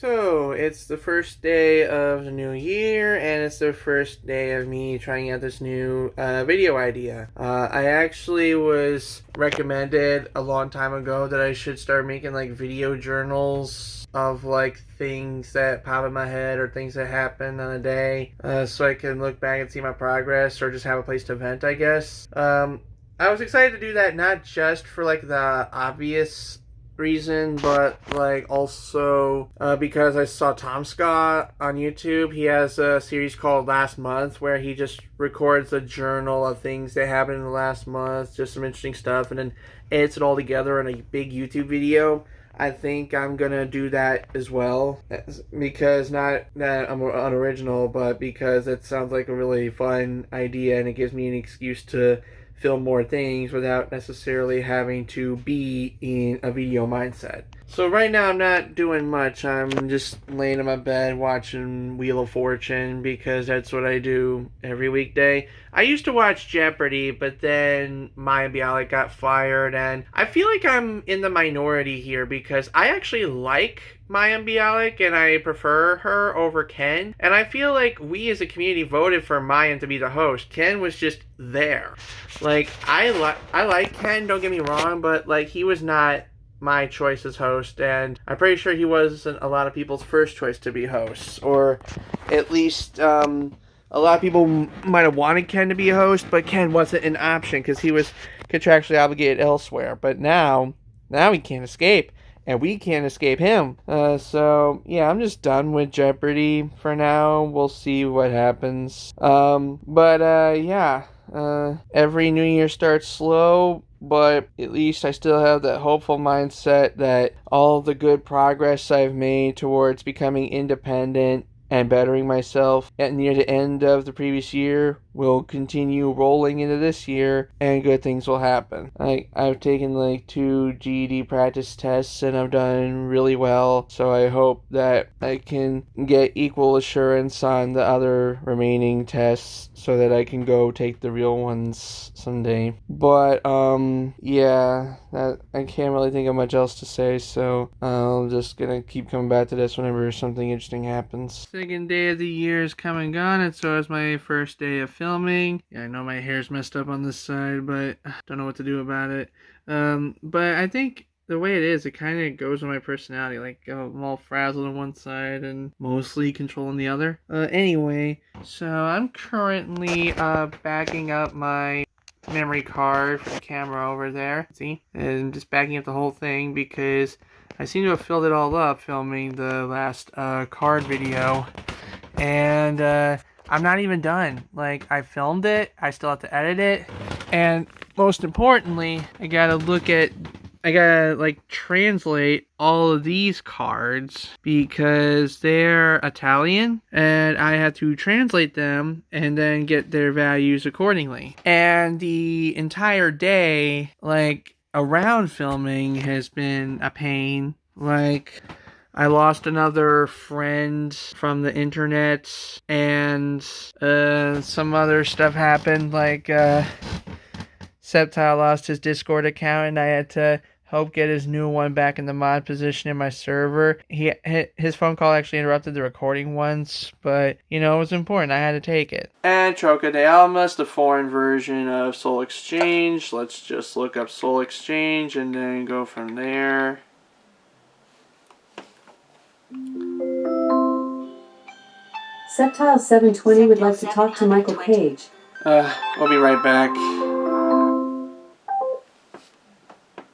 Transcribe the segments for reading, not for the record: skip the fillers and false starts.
So, it's the first day of the new year, and it's the first day of me trying out this new video idea. I actually was recommended a long time ago that I should start making like video journals of like things that pop in my head or things that happen on a day, so I can look back and see my progress or just have a place to vent, I guess. I was excited to do that not just for like the obvious reason, but like also because I saw Tomska on YouTube. He has a series called Last Month where he just records a journal of things that happened in the last month, just some interesting stuff, and then edits it all together in a big YouTube video. I think I'm gonna do that as well, because not that I'm unoriginal, but because it sounds like a really fun idea and it gives me an excuse to film more things without necessarily having to be in a video mindset. So right now I'm not doing much. I'm just laying in my bed watching Wheel of Fortune because that's what I do every weekday. I used to watch Jeopardy, but then Maya Bialik got fired, and I feel like I'm in the minority here because I actually like Maya Bialik and I prefer her over Ken. And I feel like we as a community voted for Maya to be the host. Ken was just there. Like I like Ken, don't get me wrong, but like he was not my choice as host, and I'm pretty sure he wasn't a lot of people's first choice to be hosts, or at least a lot of people might have wanted Ken to be a host, but Ken wasn't an option because he was contractually obligated elsewhere. But now he can't escape, and we can't escape him. So yeah, I'm just done with Jeopardy for now. We'll see what happens. Every new year starts slow, but at least I still have that hopeful mindset that all the good progress I've made towards becoming independent and bettering myself at near the end of the previous year will continue rolling into this year, and good things will happen. I've taken like 2 GED practice tests and I've done really well, so I hope that I can get equal assurance on the other remaining tests so that I can go take the real ones someday. But I can't really think of much else to say, so I'm just gonna keep coming back to this whenever something interesting happens. Second day of the year is come and gone, and so is my first day of filming. Yeah, I know my hair's messed up on this side, but don't know what to do about it. But I think the way it is, it kind of goes with my personality. Like, I'm all frazzled on one side and mostly controlling the other. Anyway, so I'm currently backing up my memory card for the camera over there. See? And just backing up the whole thing because I seem to have filled it all up filming the last card video. And I'm not even done. Like, I filmed it, I still have to edit it, and most importantly, I gotta translate all of these cards because they're Italian, and I have to translate them and then get their values accordingly. And the entire day, like, around filming has been a pain. Like, I lost another friend from the internet, and some other stuff happened, like Septile lost his Discord account, and I had to help get his new one back in the mod position in my server. His phone call actually interrupted the recording once, but, it was important. I had to take it. And Troca de Almas, the foreign version of Soul Exchange. Let's just look up Soul Exchange and then go from there. Septile 720 would like to talk to Michael Cage. We'll be right back.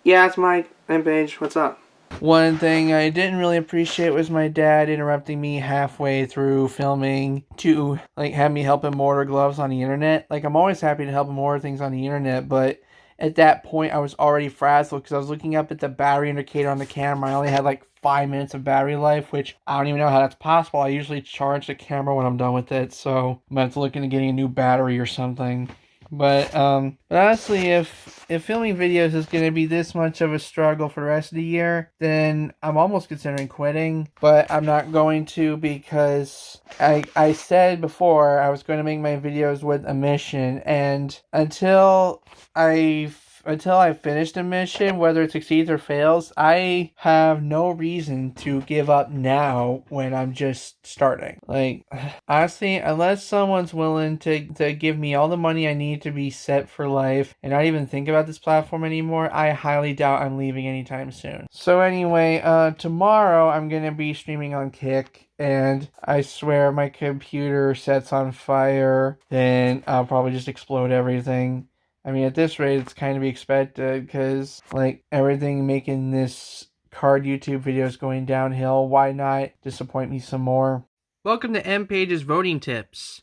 Yeah, it's Mike. I'm Paige. What's up? One thing I didn't really appreciate was my dad interrupting me halfway through filming to, like, have me help him order gloves on the internet. Like, I'm always happy to help him order things on the internet, but at that point I was already frazzled because I was looking up at the battery indicator on the camera. I only had like 5 minutes of battery life, which I don't even know how that's possible. I usually charge the camera when I'm done with it, so I'm about to look into getting a new battery or something. But honestly, if filming videos is going to be this much of a struggle for the rest of the year, then I'm almost considering quitting. But I'm not going to, because I said before I was going to make my videos with a mission, and until I until I finish the mission, whether it succeeds or fails, I have no reason to give up now when I'm just starting. Like, honestly, unless someone's willing to give me all the money I need to be set for life and not even think about this platform anymore, I highly doubt I'm leaving anytime soon. So anyway, tomorrow I'm gonna be streaming on Kick. And I swear my computer sets on fire, then I'll probably just explode everything. I mean, at this rate, it's kind of be expected because, like, everything making this card YouTube video is going downhill. Why not disappoint me some more? Welcome to M Page's voting tips.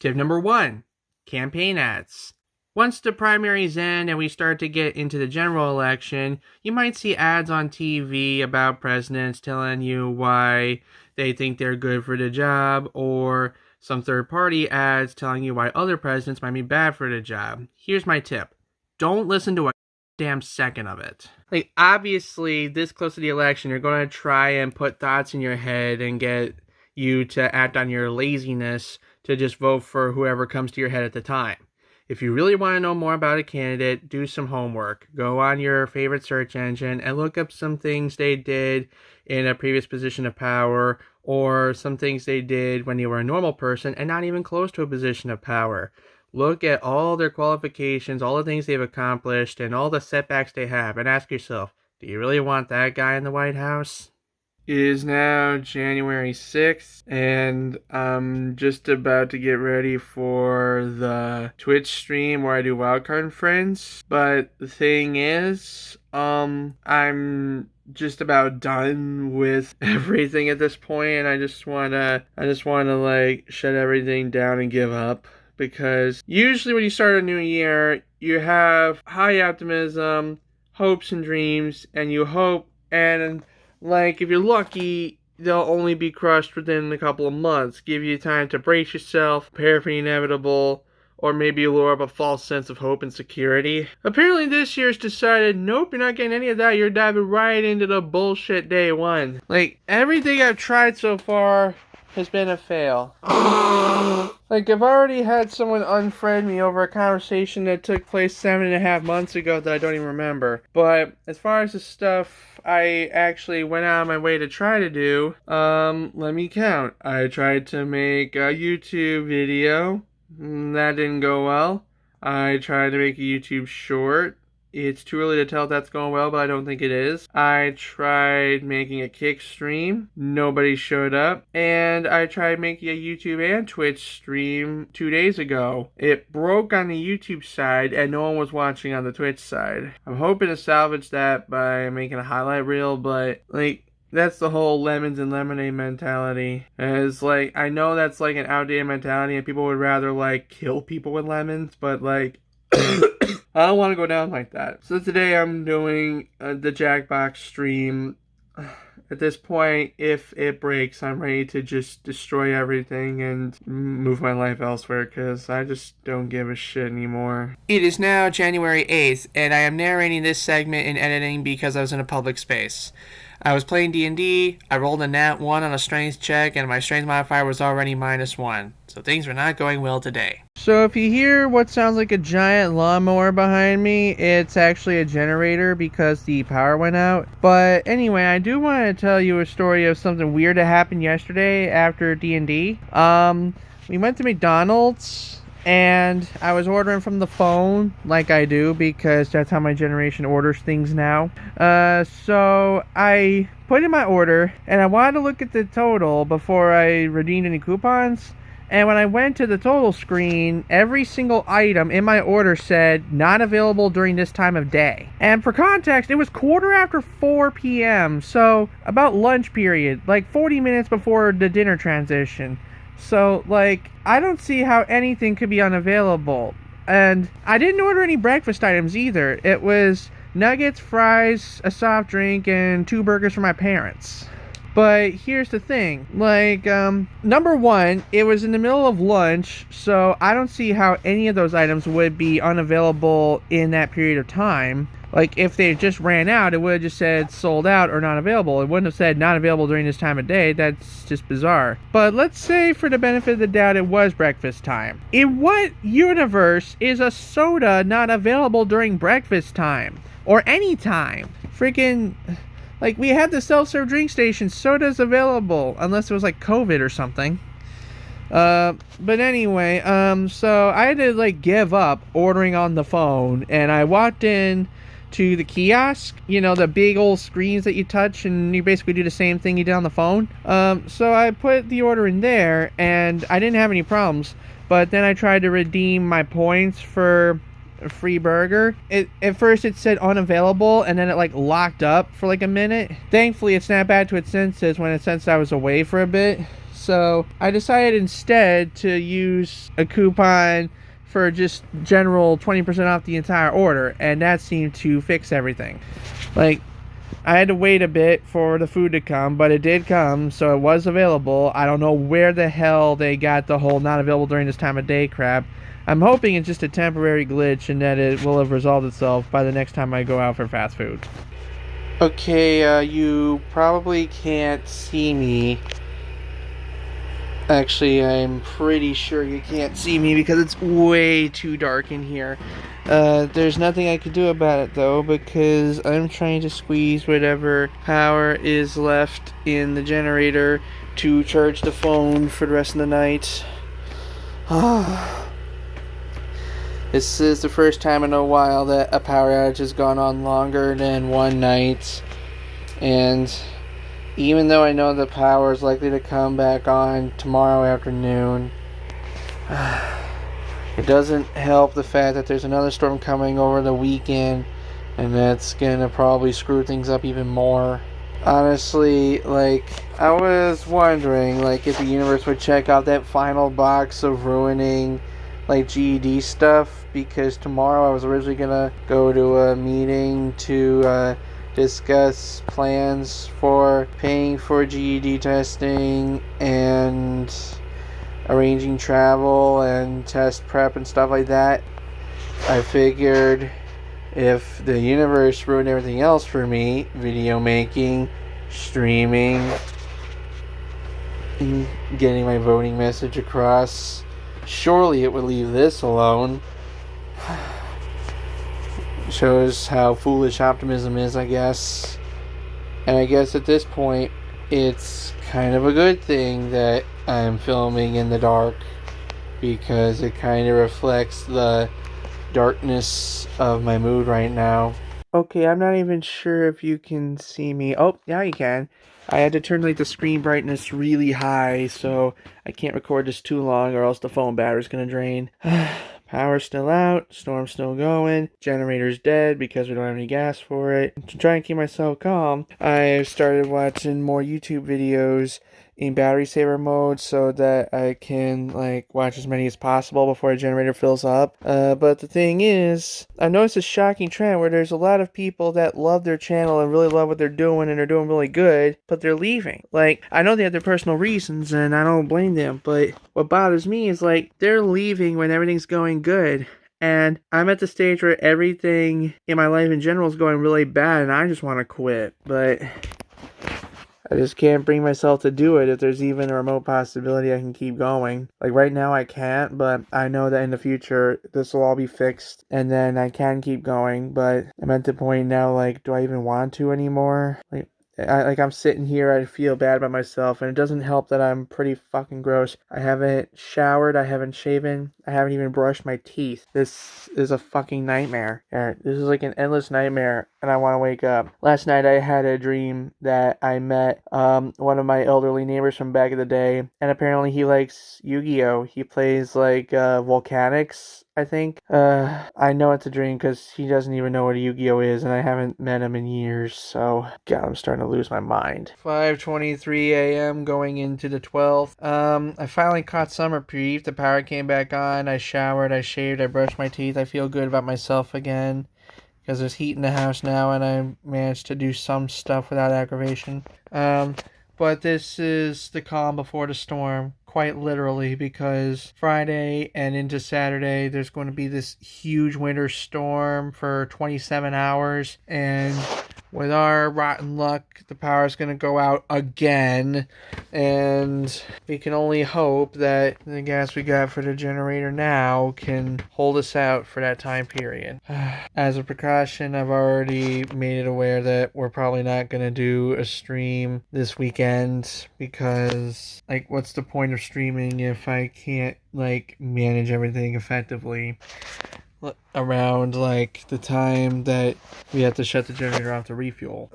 Tip number 1, campaign ads. Once the primaries end and we start to get into the general election, you might see ads on TV about presidents telling you why they think they're good for the job, or some third-party ads telling you why other presidents might be bad for the job. Here's my tip. Don't listen to a damn second of it. Like, obviously, this close to the election, you're going to try and put thoughts in your head and get you to act on your laziness to just vote for whoever comes to your head at the time. If you really want to know more about a candidate, do some homework. Go on your favorite search engine and look up some things they did in a previous position of power, or some things they did when they were a normal person and not even close to a position of power. Look at all their qualifications, all the things they've accomplished, and all the setbacks they have, and ask yourself, do you really want that guy in the White House? It is now January 6th, and I'm just about to get ready for the Twitch stream where I do Wildcard and Friends. But the thing is, I'm just about done with everything at this point, and I just wanna like shut everything down and give up. Because usually when you start a new year, you have high optimism, hopes and dreams, and you hope, and like, if you're lucky, they'll only be crushed within a couple of months. Give you time to brace yourself, prepare for the inevitable, or maybe lure up a false sense of hope and security. Apparently this year's decided, nope, you're not getting any of that. You're diving right into the bullshit day one. Like, everything I've tried so far has been a fail. Like, I've already had someone unfriend me over a conversation that took place 7.5 months ago that I don't even remember. But as far as the stuff I actually went out of my way to try to do, let me count. I tried to make a YouTube video. That didn't go well. I tried to make a YouTube short. It's too early to tell if that's going well, but I don't think it is. I tried making a Kick stream. Nobody showed up. And I tried making a YouTube and Twitch stream 2 days ago. It broke on the YouTube side, and no one was watching on the Twitch side. I'm hoping to salvage that by making a highlight reel, but, like, that's the whole lemons and lemonade mentality. It's like, I know that's like an outdated mentality and people would rather like kill people with lemons, but like, I don't want to go down like that. So today I'm doing the Jackbox stream. At this point, if it breaks, I'm ready to just destroy everything and move my life elsewhere because I just don't give a shit anymore. It is now January 8th, and I am narrating this segment in editing because I was in a public space. I was playing D&D, I rolled a nat 1 on a strength check, and my strength modifier was already -1. So things were not going well today. So if you hear what sounds like a giant lawnmower behind me, it's actually a generator because the power went out. But anyway, I do want to tell you a story of something weird that happened yesterday after D&D. We went to McDonald's, and I was ordering from the phone, like I do, because that's how my generation orders things now. So I put in my order, and I wanted to look at the total before I redeemed any coupons. And when I went to the total screen, every single item in my order said, not available during this time of day. And for context, it was 4:15 p.m., so about lunch period, like 40 minutes before the dinner transition. So, like, I don't see how anything could be unavailable. And I didn't order any breakfast items either. It was nuggets, fries, a soft drink, and 2 burgers for my parents. But here's the thing, like, number one, it was in the middle of lunch, so I don't see how any of those items would be unavailable in that period of time. Like, if they just ran out, it would have just said sold out or not available. It wouldn't have said not available during this time of day. That's just bizarre. But let's say, for the benefit of the doubt, it was breakfast time. In what universe is a soda not available during breakfast time? Or any time? Freaking... Like, we had the self-serve drink station. Soda's available. Unless it was, like, COVID or something. But anyway, so I had to, like, give up ordering on the phone. And I walked in to the kiosk, you know, the big old screens that you touch and you basically do the same thing you did on the phone. So I put the order in there and I didn't have any problems, but then I tried to redeem my points for a free burger. At first it said unavailable and then it like locked up for like a minute. Thankfully it snapped back to its senses when it sensed I was away for a bit. So I decided instead to use a coupon for just general 20% off the entire order, and that seemed to fix everything. Like, I had to wait a bit for the food to come, but it did come, so it was available. I don't know where the hell they got the whole not available during this time of day crap. I'm hoping it's just a temporary glitch and that it will have resolved itself by the next time I go out for fast food. Okay, you probably can't see me. Actually, I'm pretty sure you can't see me because it's way too dark in here. There's nothing I could do about it though, because I'm trying to squeeze whatever power is left in the generator to charge the phone for the rest of the night. This is the first time in a while that a power outage has gone on longer than one night, and even though I know the power is likely to come back on tomorrow afternoon, it doesn't help the fact that there's another storm coming over the weekend, and that's gonna probably screw things up even more. Honestly, like, I was wondering, like, if the universe would check out that final box of ruining, like, GED stuff, because tomorrow I was originally gonna go to a meeting to, discuss plans for paying for GED testing and arranging travel and test prep and stuff like that. I figured if the universe ruined everything else for me, video making, streaming, and getting my voting message across, surely it would leave this alone. Shows how foolish optimism is, I guess. And I guess at this point, it's kind of a good thing that I'm filming in the dark, because it kind of reflects the darkness of my mood right now. Okay, I'm not even sure if you can see me. Oh, yeah, you can. I had to turn like the screen brightness really high, so I can't record this too long or else the phone battery's gonna drain. Power's still out, storm's still going, generator's dead because we don't have any gas for it. To try and keep myself calm, I started watching more YouTube videos in battery saver mode so that I can like watch as many as possible before the generator fills up. But the thing is, I noticed a shocking trend where there's a lot of people that love their channel and really love what they're doing and they're doing really good, but they're leaving. Like, I know they have their personal reasons and I don't blame them, but what bothers me is like they're leaving when everything's going good. And I'm at the stage where everything in my life in general is going really bad and I just want to quit. But I just can't bring myself to do it if there's even a remote possibility I can keep going. Like, right now I can't, but I know that in the future this will all be fixed and then I can keep going. But I'm at the point now, like, do I even want to anymore? I'm sitting here, I feel bad about myself, and it doesn't help that I'm pretty fucking gross. I haven't showered, I haven't shaven, I haven't even brushed my teeth. This is a fucking nightmare. This is like an endless nightmare, and I want to wake up. Last night I had a dream that I met one of my elderly neighbors from back in the day, and apparently he likes Yu-Gi-Oh! He plays like Volcanics, I think. I know it's a dream because he doesn't even know what a Yu-Gi-Oh! Is, and I haven't met him in years, so God, I'm starting to lose my mind. 5:23 a.m. going into the 12th. I finally caught some reprieve. The power came back on. I showered, I shaved, I brushed my teeth. I feel good about myself again because there's heat in the house now, and I managed to do some stuff without aggravation. But this is the calm before the storm. quite literally, because Friday and into Saturday there's going to be this huge winter storm for 27 hours, and with our rotten luck, the power's going to go out again, and we can only hope that the gas we got for the generator now can hold us out for that time period. As a precaution, I've already made it aware that we're probably not going to do a stream this weekend, because, like, what's the point of streaming if I can't, like, manage everything effectively around, like, the time that we have to shut the generator off to refuel.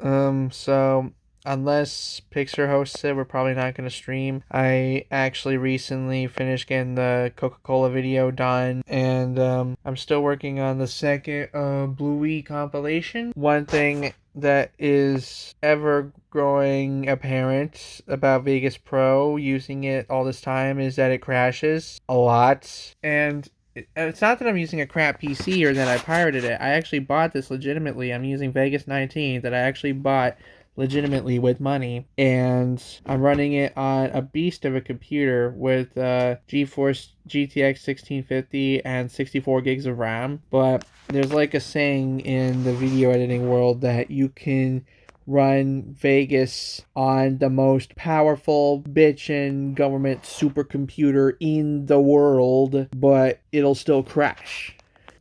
So unless Pixar hosts it, we're probably not going to stream. I actually recently finished getting the Coca-Cola video done, and I'm still working on the second Bluey compilation. One thing that is ever growing apparent about Vegas Pro using it all this time is that it crashes a lot. And it's not that I'm using a crap PC or that I pirated it. I actually bought this legitimately. I'm using Vegas 19 that I actually bought legitimately with money, and I'm running it on a beast of a computer with GeForce GTX 1650 and 64 gigs of RAM. But there's like a saying in the video editing world that you can run Vegas on the most powerful bitchin' government supercomputer in the world, but it'll still crash.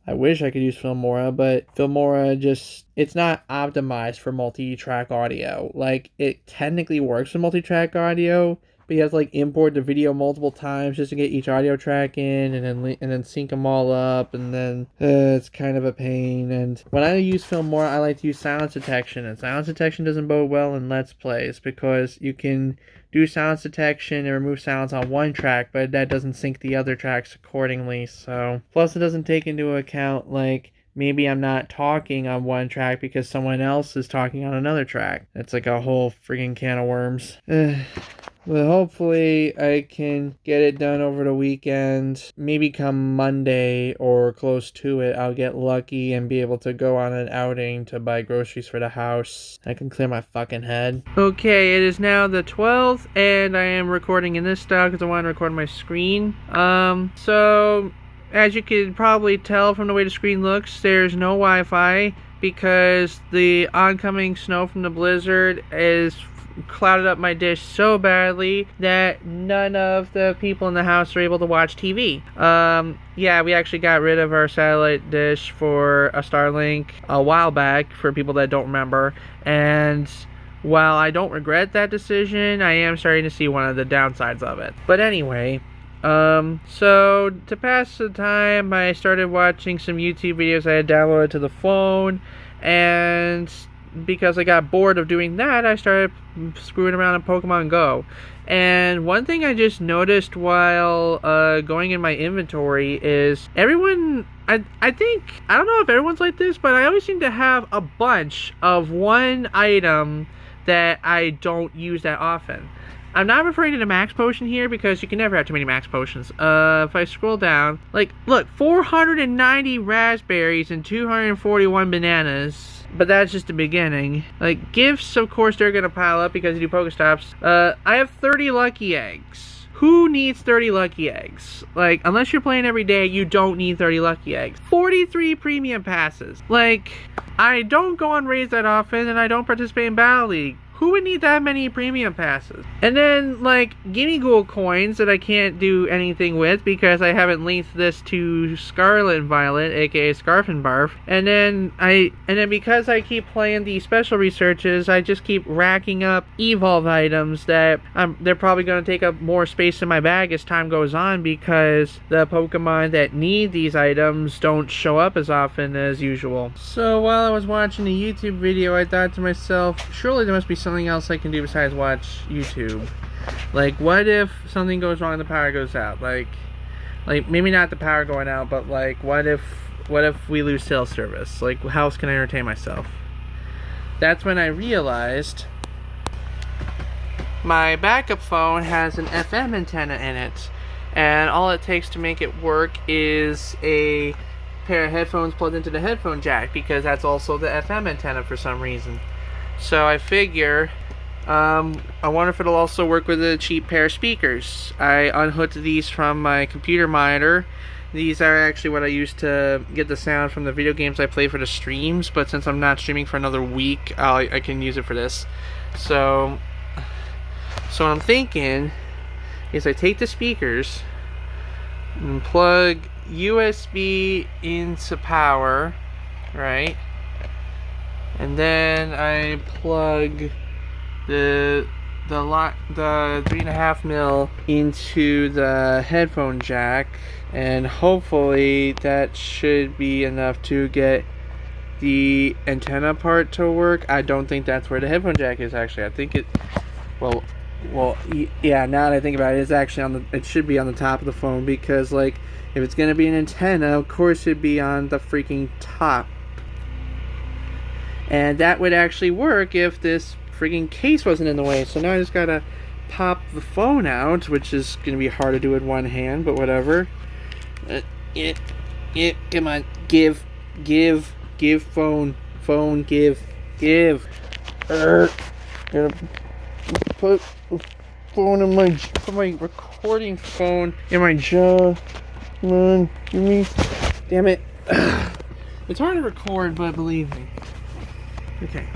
I wish I could use Filmora, but Filmora it's not optimized for multi-track audio. Like, it technically works for multi-track audio, but you have to, like, import the video multiple times just to get each audio track in, and then sync them all up, and then it's kind of a pain. And when I use Filmora, I like to use silence detection, and silence detection doesn't bode well in Let's Plays, because you can do silence detection and remove silence on one track, but that doesn't sync the other tracks accordingly. So, plus it doesn't take into account, like, maybe I'm not talking on one track because someone else is talking on another track. It's like a whole friggin' can of worms. Well, hopefully I can get it done over the weekend. Maybe come Monday or close to it, I'll get lucky and be able to go on an outing to buy groceries for the house. I can clear my fucking head. Okay, it is now the 12th, and I am recording in this style because I want to record my screen. So as you can probably tell from the way the screen looks, there's no Wi-Fi because the oncoming snow from the blizzard is clouded up my dish so badly that none of the people in the house are able to watch TV. Yeah, we actually got rid of our satellite dish for a Starlink a while back, for people that don't remember, and while I don't regret that decision, I am starting to see one of the downsides of it. But anyway, so to pass the time, I started watching some YouTube videos I had downloaded to the phone, and because I got bored of doing that, I started screwing around in Pokemon Go. And one thing I just noticed while going in my inventory is everyone, I think, I don't know if everyone's like this, but I always seem to have a bunch of one item that I don't use that often. I'm not referring to the max potion here because you can never have too many max potions. If I scroll down, like, look, 490 raspberries and 241 bananas. But that's just the beginning. Like, gifts, of course, they're gonna pile up because you do Pokestops. I have 30 lucky eggs. Who needs 30 lucky eggs? Like, unless you're playing every day, you don't need 30 lucky eggs. 43 premium passes. Like, I don't go on raids that often, and I don't participate in Battle League. Who would need that many premium passes? And then, like, Gimme Ghoul coins that I can't do anything with because I haven't linked this to Scarlet and Violet, aka Scarf and Barf. And then because I keep playing these special researches, I just keep racking up Evolve items that they're probably going to take up more space in my bag as time goes on, because the Pokemon that need these items don't show up as often as usual. So while I was watching the YouTube video, I thought to myself, surely there must be something else I can do besides watch YouTube. Like, what if something goes wrong and the power goes out? Like maybe not the power going out, but like, what if we lose cell service? Like, how else can I entertain myself? That's when I realized my backup phone has an FM antenna in it, and all it takes to make it work is a pair of headphones plugged into the headphone jack, because that's also the FM antenna for some reason. So I figure I wonder if it'll also work with a cheap pair of speakers. I unhooked these from my computer monitor. These are actually what I use to get the sound from the video games I play for the streams, but since I'm not streaming for another week, I can use it for this. So what I'm thinking is I take the speakers and plug USB into power, right? And then I plug the 3.5mm into the headphone jack, and hopefully that should be enough to get the antenna part to work. I don't think that's where the headphone jack is actually. I think it, well, yeah, now that I think about it, it's actually on the, it should be on the top of the phone, because like if it's gonna be an antenna, of course it'd be on the freaking top. And that would actually work if this freaking case wasn't in the way. So now I just gotta pop the phone out, which is gonna be hard to do with one hand, but whatever. Come on, give phone, give. Gonna put phone in put my recording phone in my jaw. Come on, give me. Damn it. It's hard to record, but believe me. Okay.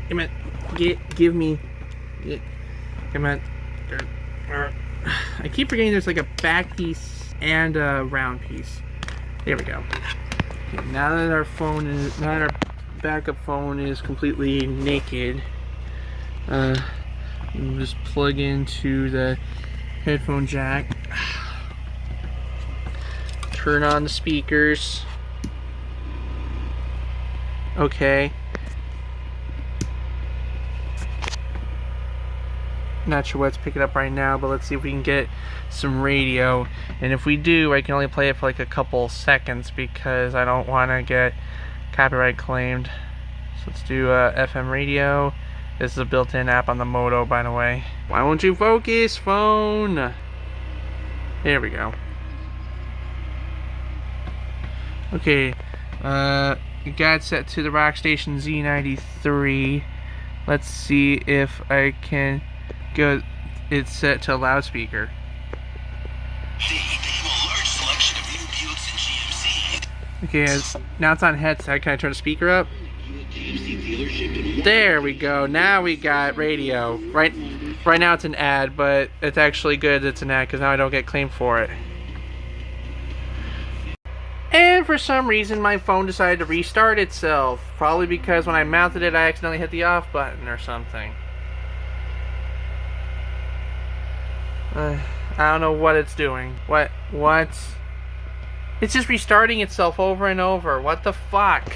Come on. Give me. Come on. I keep forgetting there's like a back piece and a round piece. There we go. Okay, now that our backup phone is completely naked, we'll just plug into the headphone jack. Turn on the speakers. Okay. Not sure what's picking up right now, but let's see if we can get some radio. And if we do, I can only play it for like a couple seconds because I don't want to get copyright claimed. So let's do FM radio. This is a built-in app on the Moto, by the way. Why won't you focus, phone? There we go. Okay, got it set to the rock station Z93. Let's see if I can go. It's set to loudspeaker. Okay, now it's on headset. Can I turn the speaker up? There we go. Now we got radio. Right now it's an ad, but it's actually good it's an ad because now I don't get claimed for it. And for some reason my phone decided to restart itself. Probably because when I mounted it I accidentally hit the off button or something. I don't know what it's doing. What? It's just restarting itself over and over. What the fuck?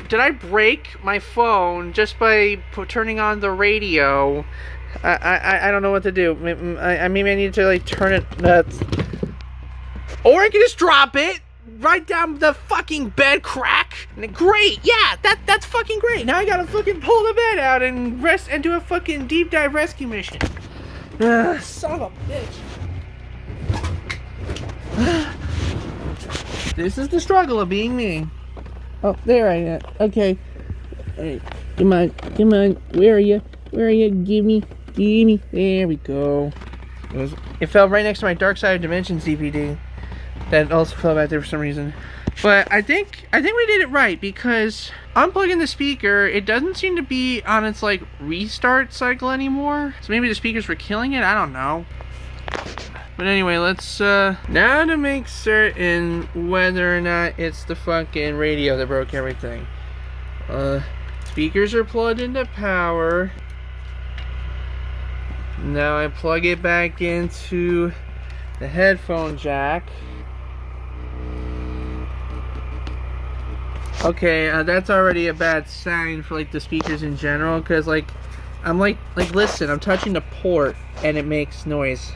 Did I break my phone just by turning on the radio? I don't know what to do. Maybe I need to like turn it. Or I can just drop it right down the fucking bed crack. Great, yeah, that's fucking great. Now I gotta fucking pull the bed out and rest and do a fucking deep dive rescue mission. Son of a bitch. This is the struggle of being me. Oh, there I am. Okay. Alright. Come on. Where are you? Give me. There we go. It fell right next to my Dark Side of Dimensions DVD. That also fell back there for some reason. But I think we did it right, because unplugging the speaker, it doesn't seem to be on its like restart cycle anymore. So maybe the speakers were killing it. I don't know. But anyway, let's now to make certain whether or not it's the fucking radio that broke everything. Speakers are plugged into power. Now I plug it back into the headphone jack. Okay, that's already a bad sign for like the speakers in general, because like I'm like listen, I'm touching the port and it makes noise.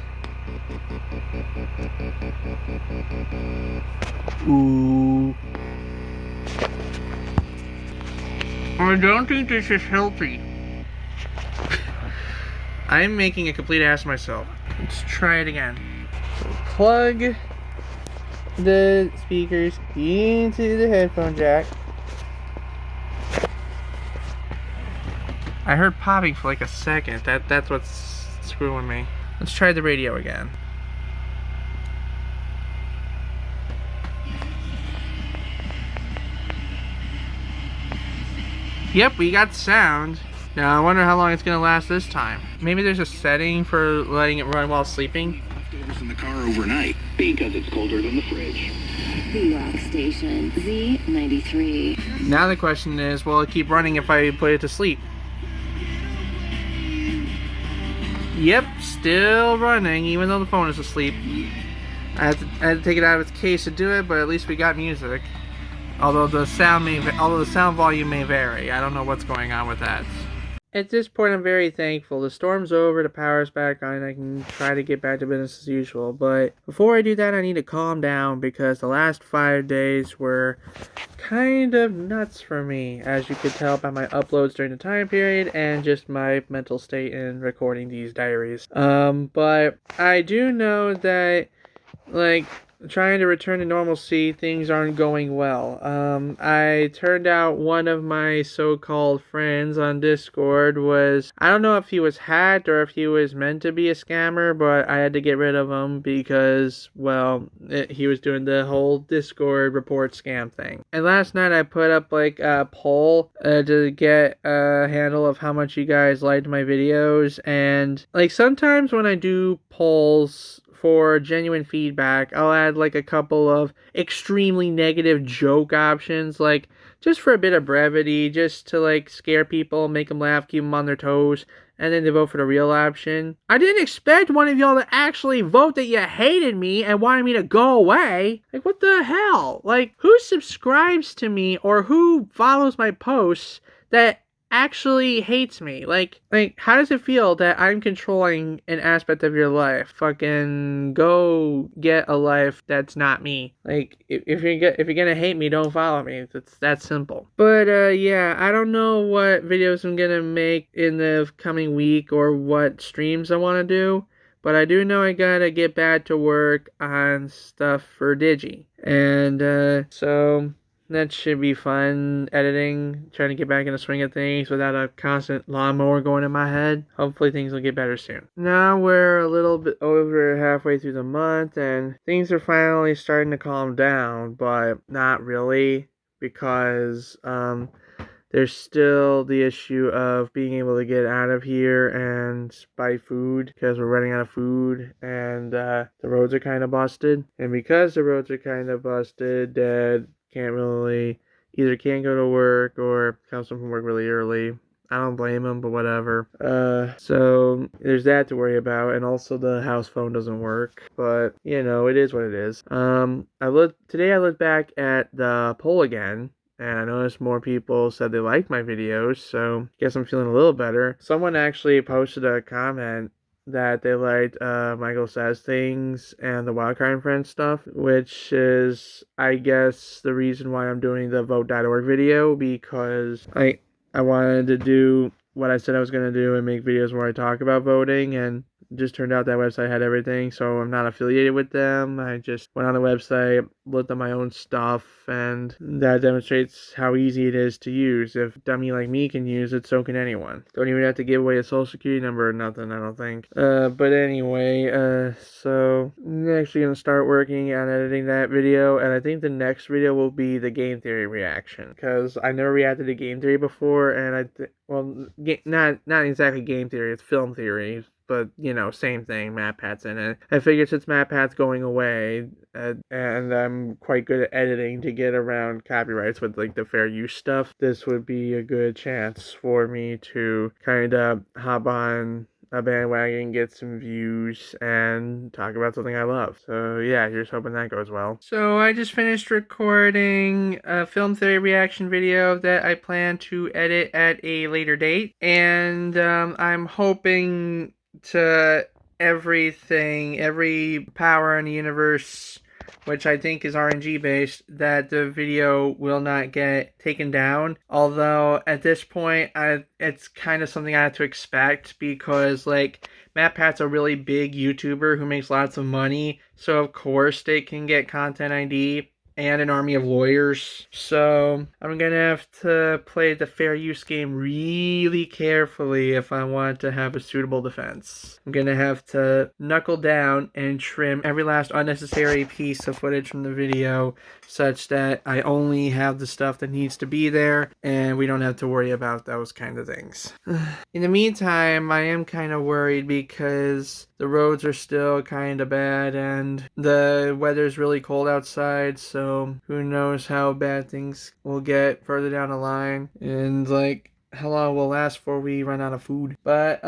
Ooh. I don't think this is healthy. I'm making a complete ass of myself. Let's try it again. So plug the speakers into the headphone jack. I heard popping for like a second. That's what's screwing me. Let's try the radio again. Yep, we got sound. Now I wonder how long it's gonna last this time. Maybe there's a setting for letting it run while sleeping. Leftovers in the car overnight because it's colder than the fridge. The rock station Z93. Now the question is, will it keep running if I put it to sleep? Yep, still running even though the phone is asleep. I had to take it out of its case to do it, but at least we got music. Although the sound volume may vary. I don't know what's going on with that. At this point, I'm very thankful. The storm's over, the power's back on, and I can try to get back to business as usual. But before I do that, I need to calm down because the last 5 days were kind of nuts for me, as you could tell by my uploads during the time period and just my mental state in recording these diaries. But I do know that, like, trying to return to normalcy, things aren't going well. I turned out one of my so-called friends on Discord was, I don't know if he was hacked or if he was meant to be a scammer, but I had to get rid of him because, well, he was doing the whole Discord report scam thing. And last night I put up like a poll to get a handle of how much you guys liked my videos, and like sometimes when I do polls for genuine feedback, I'll add like a couple of extremely negative joke options, like just for a bit of brevity, just to like scare people, make them laugh, keep them on their toes, and then they vote for the real option. I didn't expect one of y'all to actually vote that you hated me and wanted me to go away. Like, what the hell? Like, who subscribes to me or who follows my posts that actually hates me? Like how does it feel that I'm controlling an aspect of your life? Fucking go get a life that's not me. Like, if you're gonna hate me, don't follow me. It's that simple. But yeah, I don't know what videos I'm gonna make in the coming week or what streams I want to do, but I do know I gotta get back to work on stuff for Digi, and so that should be fun, editing, trying to get back in the swing of things without a constant lawnmower going in my head. Hopefully things will get better soon. Now we're a little bit over halfway through the month and things are finally starting to calm down, but not really, because there's still the issue of being able to get out of here and buy food because we're running out of food, and the roads are kind of busted. And because the roads are kind of busted, Dad can't go to work or comes home from work really early. I don't blame him, but whatever. So there's that to worry about, and also the house phone doesn't work. But you know, it is what it is. Today I looked back at the poll again, and I noticed more people said they liked my videos, so I guess I'm feeling a little better. Someone actually posted a comment that they liked Michael Says Things and the Wildcard and Friends stuff, which is, I guess, the reason why I'm doing the vote.org video, because I wanted to do what I said I was going to do and make videos where I talk about voting, and it just turned out that website had everything, so I'm not affiliated with them. I just went on the website, looked at my own stuff, and that demonstrates how easy it is to use. If a dummy like me can use it, so can anyone. Don't even have to give away a social security number or nothing, I don't think. But anyway, so I'm actually going to start working on editing that video, and I think the next video will be the game theory reaction, because I never reacted to game theory before, and not exactly game theory, it's film theory. But, you know, same thing, MatPat's in it. I figured since MatPat's going away, and I'm quite good at editing to get around copyrights with, like, the fair use stuff, this would be a good chance for me to kind of hop on a bandwagon, get some views, and talk about something I love. So, yeah, here's hoping that goes well. So, I just finished recording a film theory reaction video that I plan to edit at a later date, and I'm hoping to every power in the universe, which I think is RNG based, that the video will not get taken down. Although at this point, it's kind of something I have to expect, because like MatPat's a really big YouTuber who makes lots of money, so of course they can get content ID. and an army of lawyers. So I'm gonna have to play the fair use game really carefully if I want to have a suitable defense. I'm gonna have to knuckle down and trim every last unnecessary piece of footage from the video such that I only have the stuff that needs to be there and we don't have to worry about those kind of things. In the meantime, I am kind of worried because the roads are still kind of bad and the weather's really cold outside, so who knows how bad things will get further down the line and like how long will last before we run out of food. But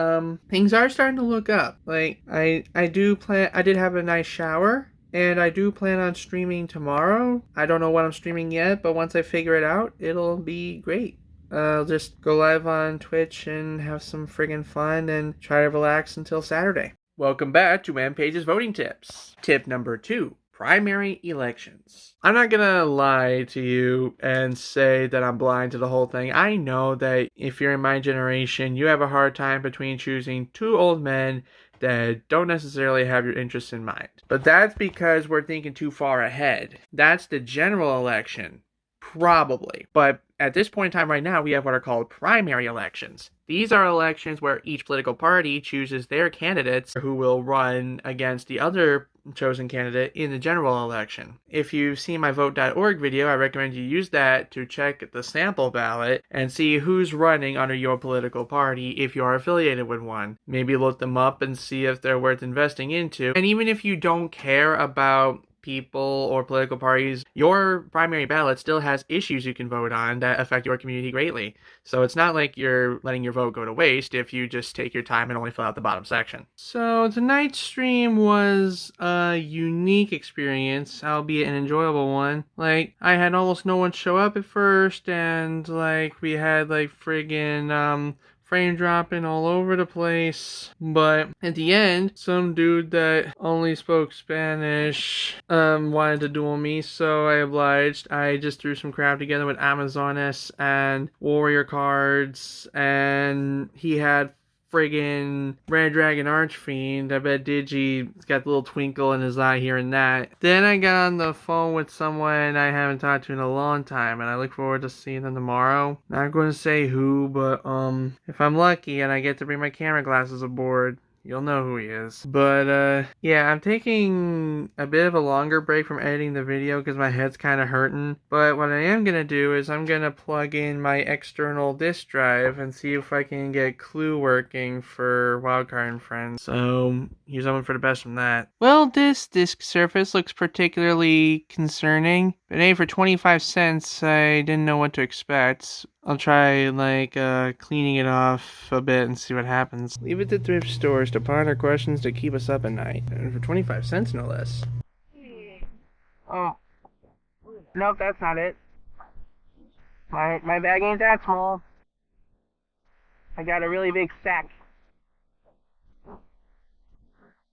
things are starting to look up. Like I did have a nice shower. And I do plan on streaming tomorrow. I don't know what I'm streaming yet, but once I figure it out, it'll be great. I'll just go live on Twitch and have some friggin' fun and try to relax until Saturday. Welcome back to MPage's voting tips. Tip number 2. Primary elections. I'm not gonna lie to you and say that I'm blind to the whole thing. I know that if you're in my generation, you have a hard time between choosing two old men that don't necessarily have your interests in mind. But that's because we're thinking too far ahead. That's the general election. Probably. But at this point in time right now, we have what are called primary elections. These are elections where each political party chooses their candidates who will run against the other chosen candidate in the general election. If you've seen my vote.org video, I recommend you use that to check the sample ballot and see who's running under your political party if you are affiliated with one. Maybe look them up and see if they're worth investing into. And even if you don't care about people or political parties, your primary ballot still has issues you can vote on that affect your community greatly. So it's not like you're letting your vote go to waste if you just take your time and only fill out the bottom section. So tonight's stream was a unique experience, albeit an enjoyable one. Like, I had almost no one show up at first, and like we had like friggin' frame dropping all over the place, but at the end, some dude that only spoke Spanish wanted to duel me, so I obliged. I just threw some crap together with Amazonas and warrior cards, and he had friggin' Red Dragon Archfiend. I bet Digi's got the little twinkle in his eye here and that. Then I got on the phone with someone I haven't talked to in a long time, and I look forward to seeing them tomorrow. Not going to say who, but if I'm lucky and I get to bring my camera glasses aboard, you'll know who he is. But, yeah, I'm taking a bit of a longer break from editing the video because my head's kind of hurting. But what I am going to do is I'm going to plug in my external disk drive and see if I can get Clue working for Wildcard and Friends. So, here's hoping for the best from that. Well, this disk surface looks particularly concerning. But hey, for 25 cents, I didn't know what to expect. I'll try, cleaning it off a bit and see what happens. Leave it to thrift stores to ponder questions to keep us up at night. And for 25 cents, no less. Oh. Nope, that's not it. My bag ain't that small. I got a really big sack.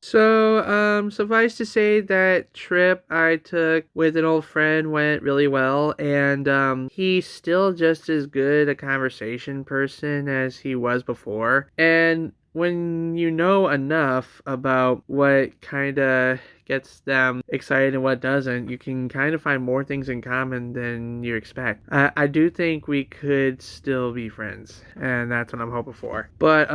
So, suffice to say that trip I took with an old friend went really well, and, he's still just as good a conversation person as he was before, and when you know enough about what kind of gets them excited and what doesn't, you can kind of find more things in common than you expect. I do think we could still be friends, and that's what I'm hoping for. But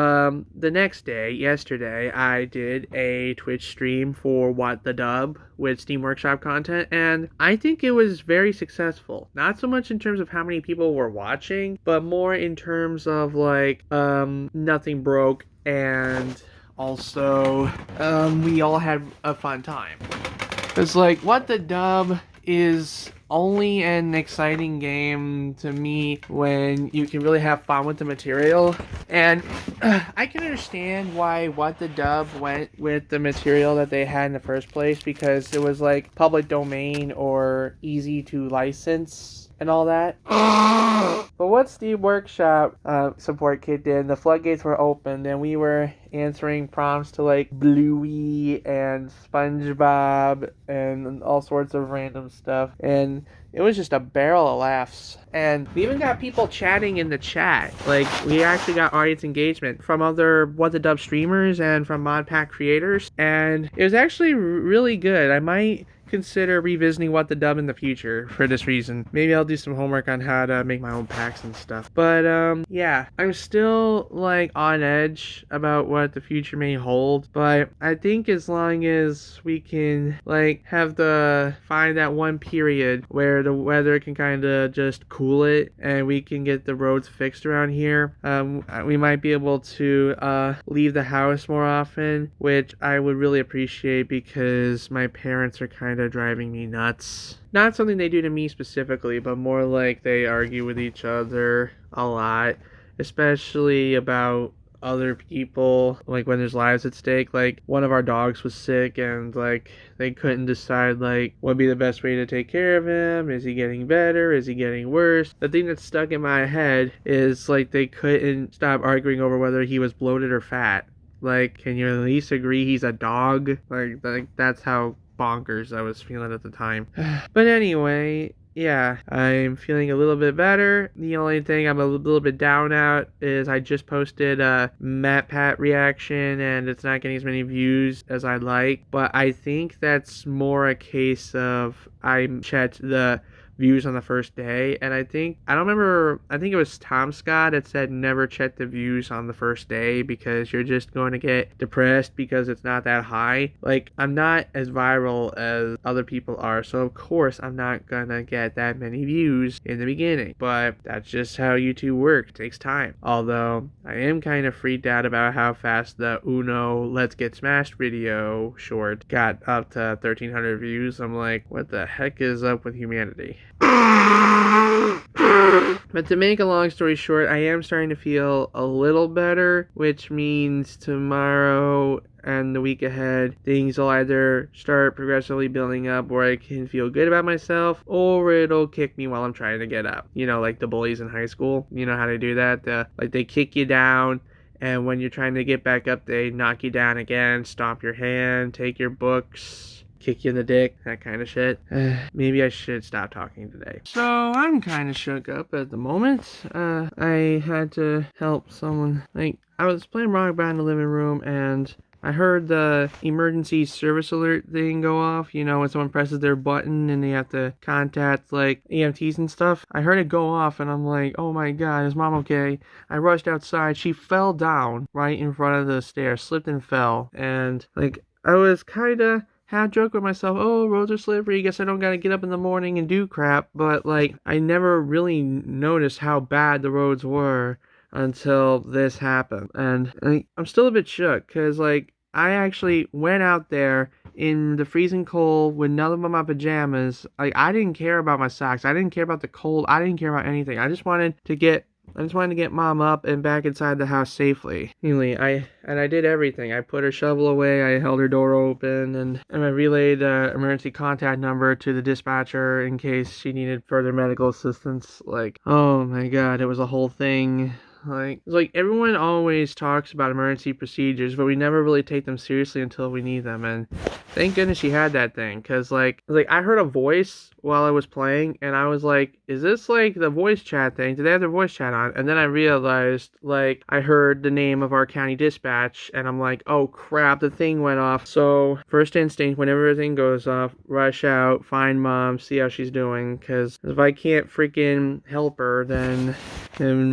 the next day, yesterday, I did a Twitch stream for What the Dub with Steam Workshop content, and I think it was very successful. Not so much in terms of how many people were watching, but more in terms of nothing broke, and also we all had a fun time. It's like, What the Dub is only an exciting game to me when you can really have fun with the material, and I can understand why What the Dub went with the material that they had in the first place, because it was like public domain or easy to license and all that. But what Steam Workshop support kit did, the floodgates were opened and we were answering prompts to like Bluey and SpongeBob and all sorts of random stuff, and it was just a barrel of laughs. And we even got people chatting in the chat. Like, we actually got audience engagement from other What the Dub streamers and from mod pack creators, and it was actually really good. I might consider revisiting What the Dub in the future for this reason. Maybe I'll do some homework on how to make my own packs and stuff. But yeah, I'm still like on edge about what the future may hold. But I think as long as we can like find that one period where the weather can kind of just cool it and we can get the roads fixed around here, we might be able to leave the house more often, which I would really appreciate because my parents are kind of driving me nuts. Not something they do to me specifically, but more like they argue with each other a lot, especially about other people, like when there's lives at stake. Like one of our dogs was sick and like they couldn't decide like what would be the best way to take care of him. Is he getting better? Is he getting worse? The thing that's stuck in my head is like they couldn't stop arguing over whether he was bloated or fat. Like, can you at least agree he's a dog? Like that's how bonkers I was feeling at the time. But anyway, yeah, I'm feeling a little bit better. The only thing I'm a little bit down at is I just posted a Matt Pat reaction and it's not getting as many views as I'd like. But I think that's more a case of I checked the views on the first day, and I think it was Tomska that said never check the views on the first day because you're just going to get depressed because it's not that high. Like, I'm not as viral as other people are, so of course I'm not gonna get that many views in the beginning, but that's just how YouTube works. It takes time. Although I am kind of freaked out about how fast the Uno Let's Get Smashed video short got up to 1,300 views. I'm like, what the heck is up with humanity? But to make a long story short, I am starting to feel a little better, which means tomorrow and the week ahead, things will either start progressively building up where I can feel good about myself, or it'll kick me while I'm trying to get up. You know, like the bullies in high school. You know how they do that? They kick you down, and when you're trying to get back up, they knock you down again, stomp your hand, take your books, kick you in the dick, that kind of shit. Maybe I should stop talking today. So I'm kind of shook up at the moment. I had to help someone. Like, I was playing Rock Band in the living room and I heard the emergency service alert thing go off, you know, when someone presses their button and they have to contact, like, EMTs and stuff. I heard it go off and I'm like, oh my god, is mom okay? I rushed outside. She fell down right in front of the stairs, slipped and fell. And, like, I was kind of half joke with myself, oh, roads are slippery, guess I don't gotta get up in the morning and do crap. But, like, I never really noticed how bad the roads were until this happened. And I'm still a bit shook because, like, I actually went out there in the freezing cold with nothing but my pajamas. Like, I didn't care about my socks. I didn't care about the cold. I didn't care about anything. I just wanted to get mom up and back inside the house safely. Anyway, I did everything. I put her shovel away, I held her door open, and I relayed the emergency contact number to the dispatcher in case she needed further medical assistance. Like, oh my god, it was a whole thing. Like everyone always talks about emergency procedures, but we never really take them seriously until we need them. And thank goodness she had that thing, because like I heard a voice while I was playing, and I was like, is this like the voice chat thing? Did they have their voice chat on? And then I realized, like, I heard the name of our county dispatch, and I'm like, oh crap, the thing went off. So first instinct, whenever everything goes off, rush out, find mom, see how she's doing, because if I can't freaking help her, then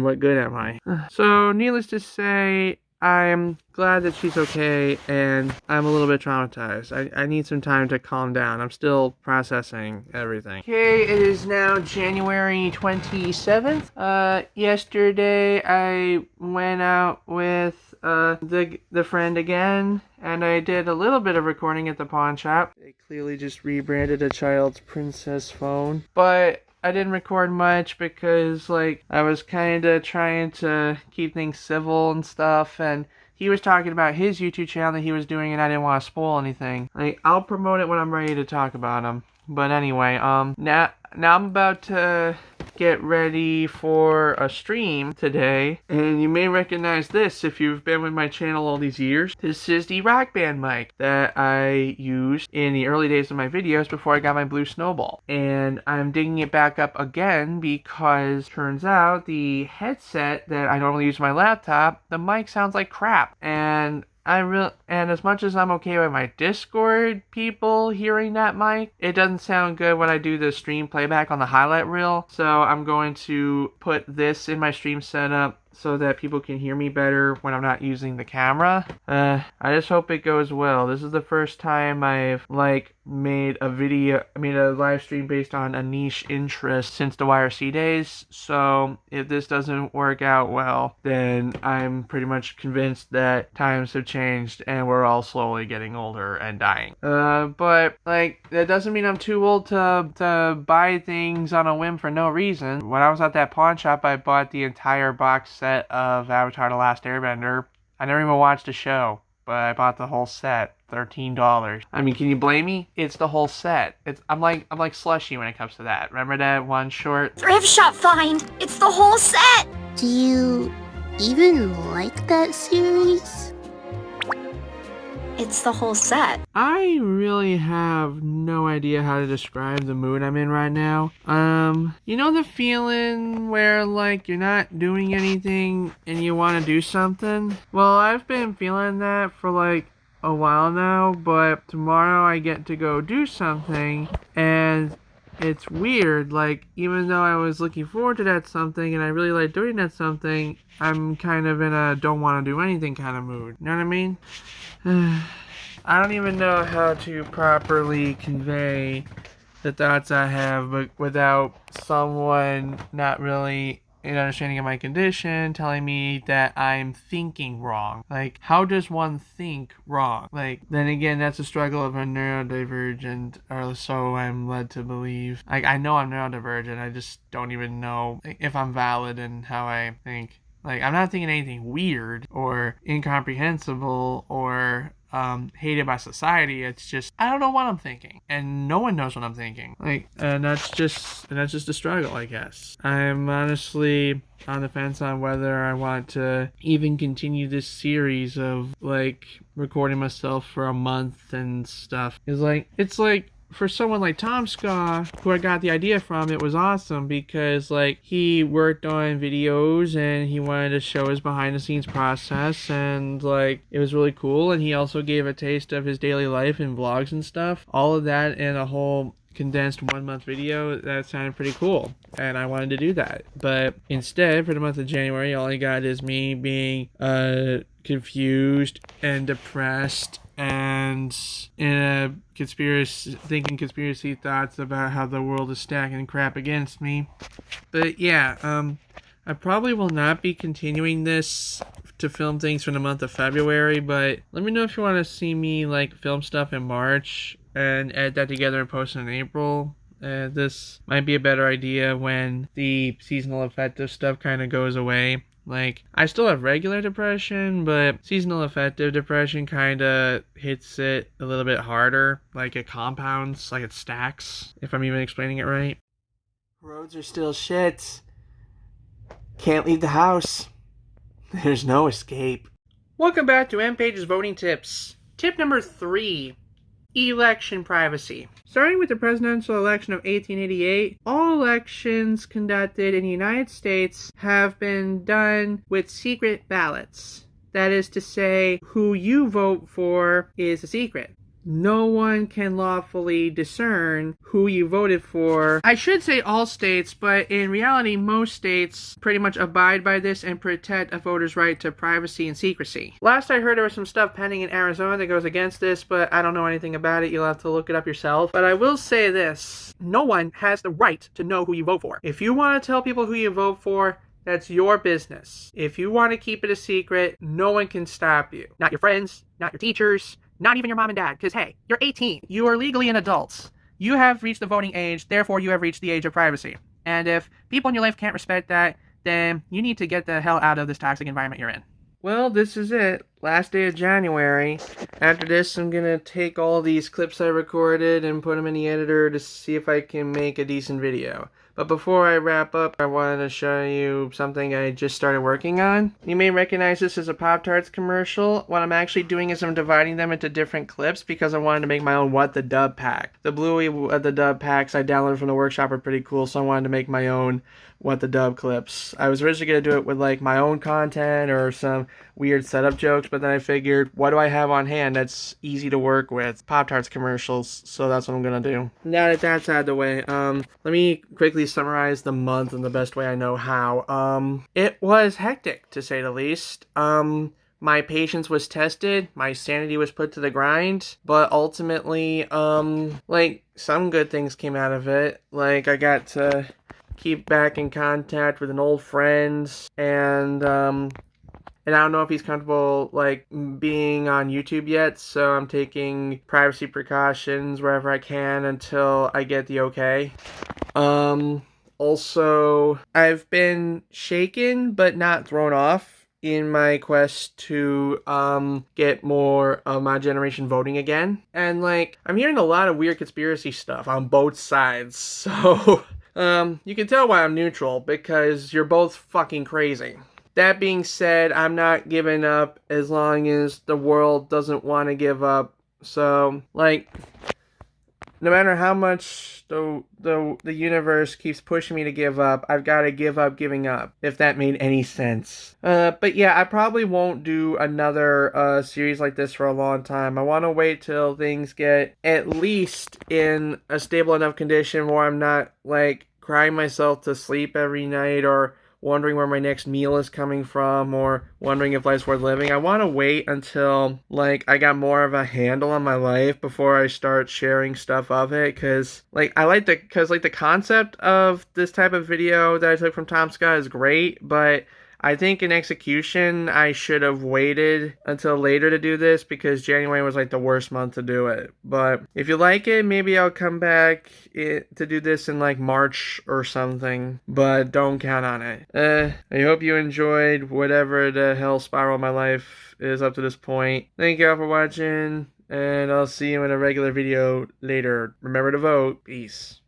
what good am I? So needless to say, I'm glad that she's okay, and I'm a little bit traumatized. I need some time to calm down. I'm still processing everything. Okay, it is now January 27th. Yesterday I went out with the friend again, and I did a little bit of recording at the pawn shop. They clearly just rebranded a child's princess phone, but I didn't record much because, like, I was kind of trying to keep things civil and stuff, and he was talking about his YouTube channel that he was doing, and I didn't want to spoil anything. Like, I'll promote it when I'm ready to talk about him. But anyway, now I'm about to get ready for a stream today, and you may recognize this if you've been with my channel all these years. This is the Rock Band mic that I used in the early days of my videos before I got my blue snowball, and I'm digging it back up again because turns out the headset that I normally use on my laptop, the mic sounds like crap, and and as much as I'm okay with my Discord people hearing that mic, it doesn't sound good when I do the stream playback on the highlight reel. So I'm going to put this in my stream setup so that people can hear me better when I'm not using the camera. I just hope it goes well. This is the first time I've made a live stream based on a niche interest since the YRC days. So if this doesn't work out well, then I'm pretty much convinced that times have changed and we're all slowly getting older and dying. But that doesn't mean I'm too old to buy things on a whim for no reason. When I was at that pawn shop, I bought the entire box set of Avatar: The Last Airbender. I never even watched the show, but I bought the whole set. $13. I mean, can you blame me? It's the whole set. I'm like Slushy when it comes to that. Remember that one short? Thrift shop find! It's the whole set! Do you even like that series? It's the whole set. I really have no idea how to describe the mood I'm in right now. You know the feeling where you're not doing anything and you want to do something? Well, I've been feeling that for a while now, but tomorrow I get to go do something and it's weird. Even though I was looking forward to that something and I really like doing that something, I'm kind of in a don't want to do anything kind of mood. You know what I mean? I don't even know how to properly convey the thoughts I have, but without someone not really an understanding of my condition telling me that I'm thinking wrong. How does one think wrong? Then again, that's a struggle of a neurodivergent, or so I'm led to believe. I know I'm neurodivergent, I just don't even know if I'm valid in how I think. I'm not thinking anything weird or incomprehensible or hated by society. It's just I don't know what I'm thinking, and no one knows what I'm thinking. And that's just a struggle, I guess. I'm honestly on the fence on whether I want to even continue this series of recording myself for a month and stuff. It's for someone like Tomska, who I got the idea from, it was awesome because he worked on videos and he wanted to show his behind the scenes process, and it was really cool, and he also gave a taste of his daily life in vlogs and stuff. All of that in a whole condensed 1 month video. That sounded pretty cool, and I wanted to do that. But instead, for the month of January, all I got is me being confused and depressed and in a conspiracy thoughts about how the world is stacking crap against me. But yeah, I probably will not be continuing this to film things for the month of February, but let me know if you want to see me film stuff in March and edit that together and post it in April. This might be a better idea when the seasonal affective stuff kind of goes away. I still have regular depression, but seasonal affective depression kind of hits it a little bit harder. It compounds, it stacks, if I'm even explaining it right. Roads are still shit. Can't leave the house. There's no escape. Welcome back to M-Page's Voting Tips. Tip number 3. Election privacy. Starting with the presidential election of 1888, all elections conducted in the United States have been done with secret ballots. That is to say, who you vote for is a secret. No one can lawfully discern who you voted for. I should say all states, but in reality, most states pretty much abide by this and protect a voter's right to privacy and secrecy. Last I heard, there was some stuff pending in Arizona that goes against this, but I don't know anything about it. You'll have to look it up yourself. But I will say this. No one has the right to know who you vote for. If you want to tell people who you vote for, that's your business. If you want to keep it a secret, no one can stop you. Not your friends, not your teachers, not even your mom and dad, because hey, you're 18. You are legally an adult. You have reached the voting age, therefore you have reached the age of privacy. And if people in your life can't respect that, then you need to get the hell out of this toxic environment you're in. Well, this is it. Last day of January. After this, I'm gonna take all these clips I recorded and put them in the editor to see if I can make a decent video. But before I wrap up, I wanted to show you something I just started working on. You may recognize this as a Pop-Tarts commercial. What I'm actually doing is I'm dividing them into different clips because I wanted to make my own What the Dub pack. The Bluey What the Dub packs I downloaded from the workshop are pretty cool, so I wanted to make my own What the Dub clips. I was originally going to do it with like my own content or some weird setup jokes, but then I figured, what do I have on hand that's easy to work with? Pop-Tarts commercials, so that's what I'm going to do. Now that that's out of the way, let me quickly summarize the month in the best way I know how. It was hectic, to say the least. My patience was tested, my sanity was put to the grind, but ultimately, like, some good things came out of it. Like, I got to keep back in contact with an old friend, and I don't know if he's comfortable, like, being on YouTube yet, so I'm taking privacy precautions wherever I can until I get the okay. Also, I've been shaken but not thrown off in my quest to get more of my generation voting again. And like, I'm hearing a lot of weird conspiracy stuff on both sides. So you can tell why I'm neutral, because you're both fucking crazy. That being said, I'm not giving up as long as the world doesn't want to give up. So, like, no matter how much the universe keeps pushing me to give up, I've got to give up giving up, if that made any sense. But yeah, I probably won't do another series like this for a long time. I want to wait till things get at least in a stable enough condition where I'm not, like, crying myself to sleep every night or wondering where my next meal is coming from or wondering if life's worth living. I want to wait until, like, I got more of a handle on my life before I start sharing stuff of it, because the concept of this type of video that I took from Tomska is great, but I think in execution, I should have waited until later to do this, because January was like the worst month to do it. But if you like it, maybe I'll come back to do this in like March or something, but don't count on it. I hope you enjoyed whatever the hell spiral my life is up to this point. Thank you all for watching, and I'll see you in a regular video later. Remember to vote. Peace.